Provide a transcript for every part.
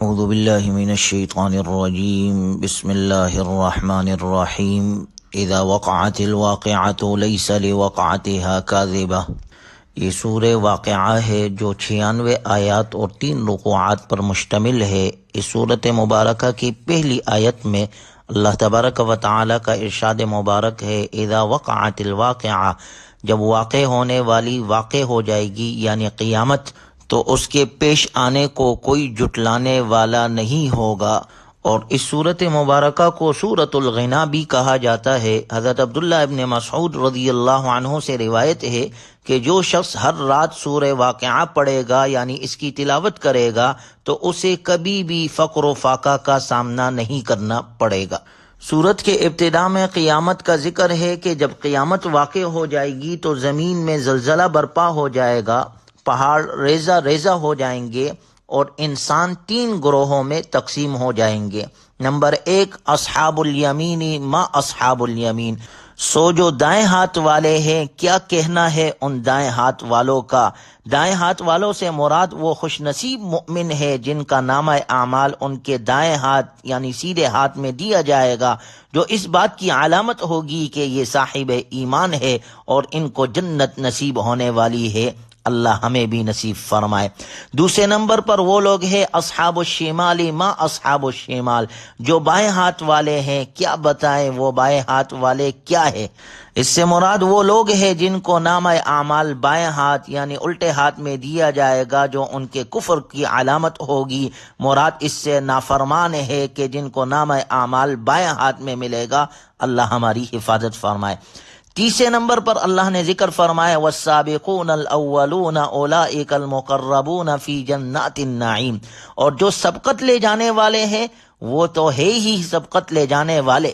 اعوذ باللہ من الشیطان الرجیم بسم اللہ الرحمن الرحیم اذا وقعت الواقعة لیس لوقعتها کاذبہ۔ یہ سورہ واقعہ ہے جو 96 آیات اور 3 رکوعات پر مشتمل ہے۔ اس سورت مبارکہ کی پہلی آیت میں اللہ تبارک و تعالی کا ارشاد مبارک ہے اذا وقعت الواقعہ، جب واقع ہونے والی واقع ہو جائے گی یعنی قیامت، تو اس کے پیش آنے کو کوئی جٹلانے والا نہیں ہوگا۔ اور اس سورت مبارکہ کو سورۃ الغنا بھی کہا جاتا ہے۔ حضرت عبداللہ ابن مسعود رضی اللہ عنہ سے روایت ہے کہ جو شخص ہر رات سورہ واقعہ پڑھے گا یعنی اس کی تلاوت کرے گا تو اسے کبھی بھی فقر و فاقہ کا سامنا نہیں کرنا پڑے گا۔ سورت کے ابتدا میں قیامت کا ذکر ہے کہ جب قیامت واقع ہو جائے گی تو زمین میں زلزلہ برپا ہو جائے گا، پہاڑ ریزہ ریزہ ہو جائیں گے اور انسان 3 گروہوں میں تقسیم ہو جائیں گے۔ نمبر 1، اصحاب الیمین ما اصحاب الیمین، سو جو دائیں ہاتھ والے ہیں کیا کہنا ہے ان دائیں ہاتھ والوں کا۔ دائیں ہاتھ والوں سے مراد وہ خوش نصیب مؤمن ہے جن کا نامہ اعمال ان کے دائیں ہاتھ یعنی سیدھے ہاتھ میں دیا جائے گا، جو اس بات کی علامت ہوگی کہ یہ صاحب ایمان ہے اور ان کو جنت نصیب ہونے والی ہے۔ اللہ ہمیں بھی نصیب فرمائے۔ دوسرے نمبر پر وہ لوگ ہیں اصحاب الشمال ما اصحاب الشمال، جو بائیں ہاتھ والے ہیں کیا بتائیں وہ بائیں ہاتھ والے کیا ہے۔ اس سے مراد وہ لوگ ہیں جن کو نامہ اعمال بائیں ہاتھ یعنی الٹے ہاتھ میں دیا جائے گا، جو ان کے کفر کی علامت ہوگی۔ مراد اس سے نافرمان ہے کہ جن کو نامہ اعمال بائیں ہاتھ میں ملے گا۔ اللہ ہماری حفاظت فرمائے۔ تیسرے نمبر پر اللہ نے ذکر فرمایا والسابقون الاولون اولئک المقربون فی جنات النعیم، اور جو سبقت لے جانے والے ہیں وہ تو ہے ہی سبقت لے جانے والے،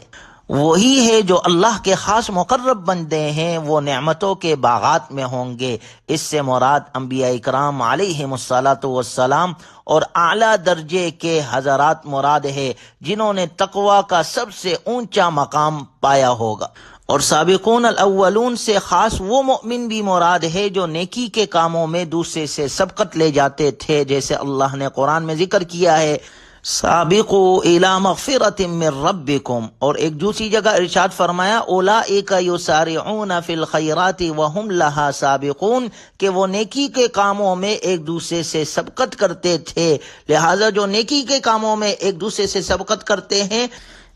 وہی ہے جو اللہ کے خاص مقرب بندے ہیں، وہ نعمتوں کے باغات میں ہوں گے۔ اس سے مراد انبیاء اکرام علیہم الصلاۃ والسلام اور اعلیٰ درجے کے حضرات مراد ہے جنہوں نے تقوی کا سب سے اونچا مقام پایا ہوگا۔ اور سابقون الاولون سے خاص وہ مؤمن بھی مراد ہے جو نیکی کے کاموں میں دوسرے سے سبقت لے جاتے تھے، جیسے اللہ نے قرآن میں ذکر کیا ہے سابقوا الی مغفرۃ من ربکم، اور ایک دوسری جگہ ارشاد فرمایا اولئک یسارعون فی الخیرات وہم لہا سابقون، کہ وہ نیکی کے کاموں میں ایک دوسرے سے سبقت کرتے تھے۔ لہٰذا جو نیکی کے کاموں میں ایک دوسرے سے سبقت کرتے ہیں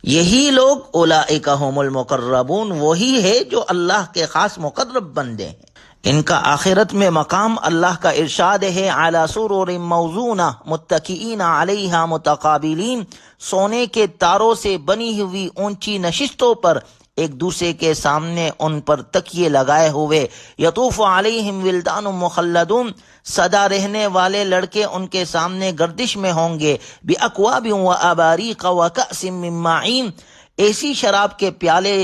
یہی لوگ اولئک هم المقربون، وہی ہے جو اللہ کے خاص مقرب بندے ہیں۔ ان کا آخرت میں مقام اللہ کا ارشاد ہے علی سرر موضونہ متکئین علیہا متقابلین، سونے کے تاروں سے بنی ہوئی اونچی نشستوں پر ایک دوسرے کے سامنے ان پر تکیے لگائے ہوئے، یطوف علیہم ولدان مخلدون، سدا رہنے والے لڑکے ان کے سامنے گردش میں ہوں گے، باکواب و اباریق و کأس من معین، ایسی شراب کے پیالے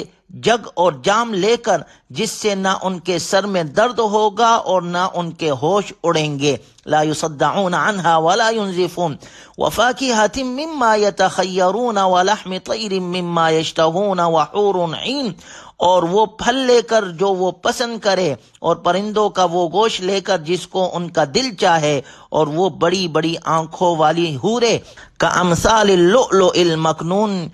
جگ اور جام لے کر جس سے نہ ان کے سر میں درد ہوگا اور نہ ان کے ہوش اڑیں گے، لا يصدعون عنها ولا ينزفون، وفاکہۃ مما یتخیرون ولحم طیر مما یشتہون وحور عین، اور وہ پھل لے کر جو وہ پسند کرے اور پرندوں کا وہ گوشت لے کر جس کو ان کا دل چاہے، اور وہ بڑی بڑی آنکھوں والی حوریں کامثال اللؤلؤ المکنون،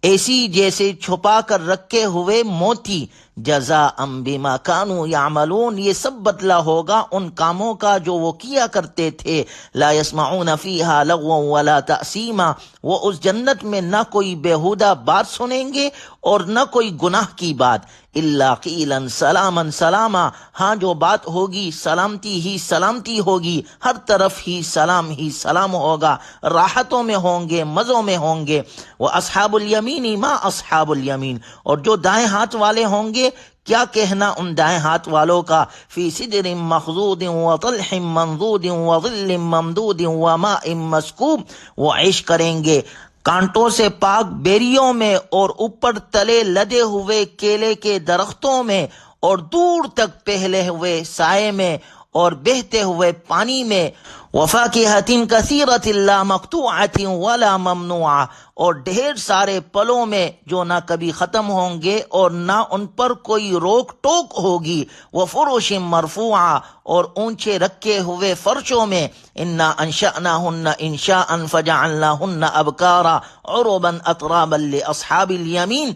ایسی جیسے چھپا کر رکھے ہوئے موتی، جزاء بما کانوا یعملون، یہ سب بدلہ ہوگا ان کاموں کا جو وہ کیا کرتے تھے۔ لا یسمعون فیہا لغوا ولا تأثیما، وہ اس جنت میں نہ کوئی بیہودہ بات سنیں گے اور نہ کوئی گناہ کی بات، الا قیلا سلاما سلاما، ہاں جو بات ہوگی سلامتی ہی سلامتی ہوگی، ہر طرف ہی سلام ہوگا، راحتوں میں ہوں گے، مزوں میں ہوں گے۔ واصحاب الیمین ما اصحاب الیمین، اور جو دائیں ہاتھ والے ہوں گے کیا کہنا ان دائیں ہاتھ والوں کا، فی سدر مخضود وطلح منضود وظل ممدود وماء مسکوب، وہ عیش کریں گے کانٹوں سے پاک بیریوں میں اور اوپر تلے لدے ہوئے کیلے کے درختوں میں اور دور تک پھیلے ہوئے سائے میں اور بہتے ہوئے پانی میں، وَفَاكِهَةٍ كَثِيرَةٍ لَا مَقْطُوعَةٍ وَلَا مَمْنُوعَةٍ، اور ڈھیر سارے پلوں میں جو نہ کبھی ختم ہوں گے اور نہ ان پر کوئی روک ٹوک ہوگی، وَفُرُشٍ مَرْفُوعَةٍ، اور اونچے رکھے ہوئے فرشوں میں، اِنَّا أَنشَأْنَاهُنَّ إِنشَاءً فَجَعَلْنَاهُنَّ أَبْكَارًا عُرُبًا أَتْرَابًا لِأَصْحَابِ الْيَمِينِ،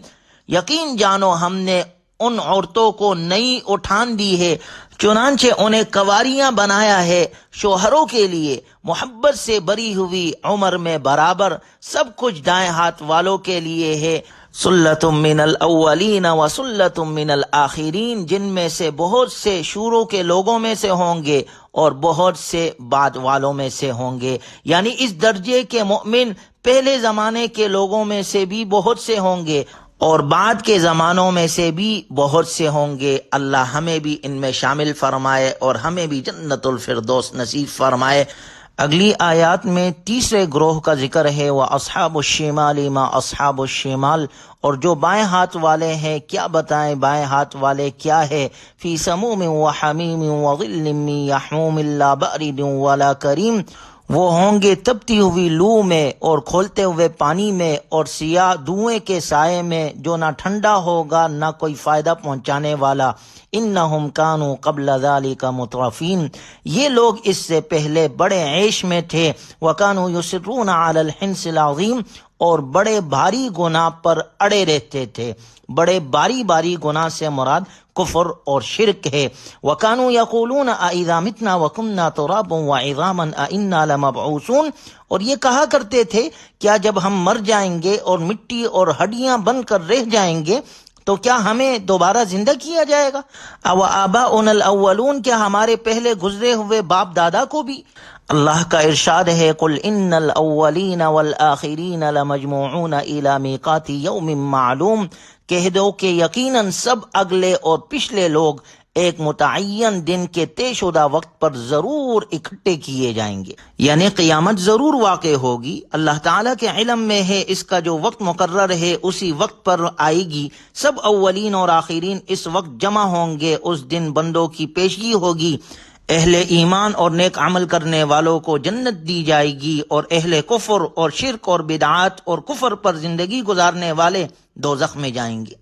یقین جانو ہم نے ان عورتوں کو نئی اٹھان دی ہے، چنانچہ انہیں کنواریاں بنایا ہے شوہروں کے لیے، محبت سے بری ہوئی، عمر میں برابر، سب کچھ دائیں ہاتھ والوں کے لیے ہے۔ سلۃ من الاولین و سلۃ من الآخرین، جن میں سے بہت سے شروع کے لوگوں میں سے ہوں گے اور بہت سے بعد والوں میں سے ہوں گے، یعنی اس درجے کے مؤمن پہلے زمانے کے لوگوں میں سے بھی بہت سے ہوں گے اور بعد کے زمانوں میں سے بھی بہت سے ہوں گے۔ اللہ ہمیں بھی ان میں شامل فرمائے اور ہمیں بھی جنت الفردوس نصیب فرمائے۔ اگلی آیات میں تیسرے گروہ کا ذکر ہے، وَأَصْحَابُ الشِّمَالِ مَا أَصْحَابُ الشِّمَالِ، اور جو بائیں ہاتھ والے ہیں کیا بتائیں بائیں ہاتھ والے کیا ہے، فِي سَمُومٍ وَحَمِيمٍ وَظِلٍّ مِّن يَحْمُومٍ لَا بَارِدٍ وَلَا كَرِيمٍ، وہ ہوں گے تپتی ہوئی لو میں اور کھولتے ہوئے پانی میں اور سیاہ دھوئیں کے سائے میں جو نہ ٹھنڈا ہوگا نہ کوئی فائدہ پہنچانے والا۔ انہم کانوا قبل ذلک مترفین، یہ لوگ اس سے پہلے بڑے عیش میں تھے، وکانوا یصرون علی الحنث العظیم، اور بڑے بھاری گناہ پر اڑے رہتے تھے۔ بڑے باری گناہ سے مراد کفر اور شرک ہے۔ وَكَانُوا يَقُولُونَ أَإِذَا مِتْنَا وَكُنَّا تُرَابًا وَعِظَامًا أَإِنَّا لَمَبْعُوثُونَ، اور یہ کہا کرتے تھے کیا جب ہم مر جائیں گے اور مٹی اور ہڈیاں بن کر رہ جائیں گے تو کیا ہمیں دوبارہ زندہ کیا جائے گا؟ أَوَآبَاؤُنَا الْأَوَّلُونَ، کیا ہمارے پہلے گزرے ہوئے باپ دادا کو بھی؟ اللہ کا ارشاد ہے، قُلْ إِنَّ الْأَوَّلِينَ وَالْآخِرِينَ لَمَجْمُوعُونَ إِلَى مِيقَاتِ يَوْمٍ مَّعْلُومٍ، کہہ دو کہ یقیناً سب اگلے اور پچھلے لوگ ایک متعین دن کے طے شدہ وقت پر ضرور اکٹھے کیے جائیں گے، یعنی قیامت ضرور واقع ہوگی۔ اللہ تعالیٰ کے علم میں ہے اس کا جو وقت مقرر ہے اسی وقت پر آئے گی۔ سب اولین اور آخرین اس وقت جمع ہوں گے، اس دن بندوں کی پیشگی ہوگی۔ اہل ایمان اور نیک عمل کرنے والوں کو جنت دی جائے گی اور اہل کفر اور شرک اور بدعات اور کفر پر زندگی گزارنے والے دوزخ میں جائیں گے۔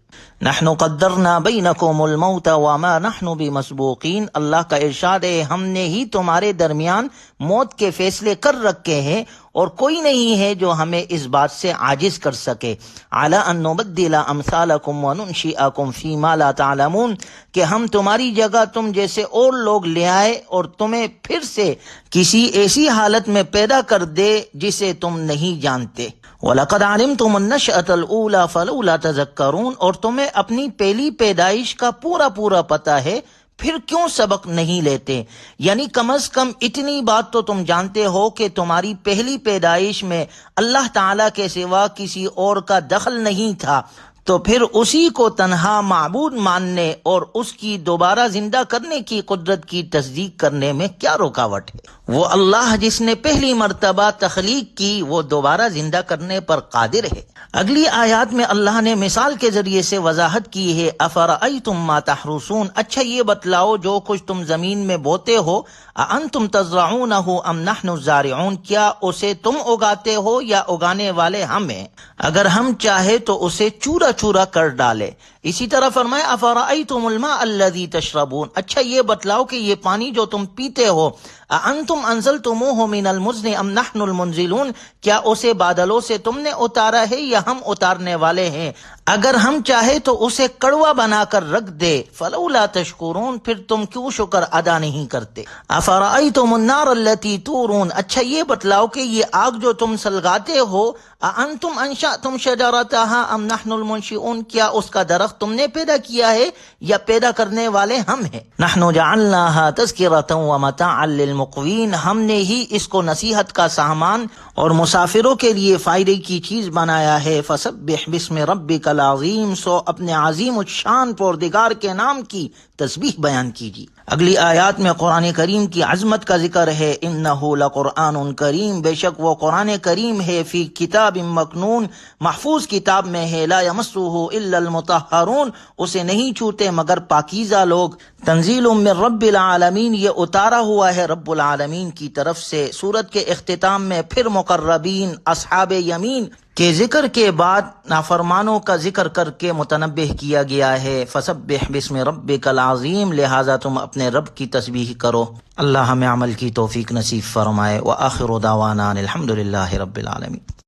نحن قدرنا بینکم الموت وما نحن بمسبوقین، اللہ کا ارشاد ہے ہم نے ہی تمہارے درمیان موت کے فیصلے کر رکھے ہیں اور کوئی نہیں ہے جو ہمیں اس بات سے عاجز کر سکے۔ علی ان نبدل امثالکم وننشئکم فیما لا تعلمون، کہ ہم تمہاری جگہ تم جیسے اور لوگ لے آئے اور تمہیں پھر سے کسی ایسی حالت میں پیدا کر دے جسے تم نہیں جانتے۔ وَلَقَدْ عَلِمْتُمُ النَّشْأَةَ الْأُولَى فَلَوْلَا تَذَكَّرُونَ، اور تمہیں اپنی پہلی پیدائش کا پورا پتہ ہے، پھر کیوں سبق نہیں لیتے؟ یعنی کم از کم اتنی بات تو تم جانتے ہو کہ تمہاری پہلی پیدائش میں اللہ تعالیٰ کے سوا کسی اور کا دخل نہیں تھا، تو پھر اسی کو تنہا معبود ماننے اور اس کی دوبارہ زندہ کرنے کی قدرت کی تصدیق کرنے میں کیا رکاوٹ ہے؟ وہ اللہ جس نے پہلی مرتبہ تخلیق کی وہ دوبارہ زندہ کرنے پر قادر ہے۔ اگلی آیات میں اللہ نے مثال کے ذریعے سے وضاحت کی ہے، افرأیتم ما تحرثون، اچھا یہ بتلاؤ جو کچھ تم زمین میں بوتے ہو، اانتم تزرعونہ ام نحن الزارعون، کیا اسے تم اگاتے ہو یا اگانے والے ہم ہیں؟ اگر ہم چاہے تو اسے چورا کر ڈالے۔ اسی طرح فرمائے افرأیتم الماء الذی تشربون، اچھا یہ بتلاؤ کہ یہ پانی جو تم پیتے ہو، اانتم انزلتموہ من المزن ام نحن المنزلون، کیا اسے بادلوں سے تم نے اتارا ہے یا ہم اتارنے والے ہیں؟ اگر ہم چاہے تو اسے کڑوا بنا کر رکھ دے، فلولا تشکرون، پھر تم کیوں شکر ادا نہیں کرتے؟ افرأیتم النار التی تورون، اچھا یہ بتلاؤ کہ یہ آگ جو تم سلگاتے ہو، اانتم انشأتم شجرتها ام نحن المنشئون، کیا اس کا درخت تم نے پیدا کیا ہے یا پیدا کرنے والے ہم ہیں؟ نحن جعلناها تذکرۃ ومتاعا للمقوین، ہم نے ہی اس کو نصیحت کا سامان اور مسافروں کے لیے فائدے کی چیز بنایا ہے۔ فسبح باسم ربک العظیم، سو اپنے عظیم الشان پروردگار کے نام کی تسبیح بیان کیجیے۔ اگلی آیات میں قرآن کریم کی عظمت کا ذکر ہے، انہ لقرآن کریم، بے شک وہ قرآن کریم ہے، فی کتاب مکنون، محفوظ کتاب میں ہے، لا یمسہ الا المطہرون، اسے نہیں چھوتے مگر پاکیزہ لوگ، تنزیل من رب العالمین، یہ اتارا ہوا ہے رب العالمین کی طرف سے۔ سورت کے اختتام میں پھر مقربین اصحاب یمین کے ذکر کے بعد نافرمانوں کا ذکر کر کے متنبہ کیا گیا ہے، فسبح باسم ربک العظیم، لہذا تم اپنے رب کی تسبیح کرو۔ اللہ ہمیں عمل کی توفیق نصیب فرمائے، وآخر دعوانا الحمد للہ رب العالمین۔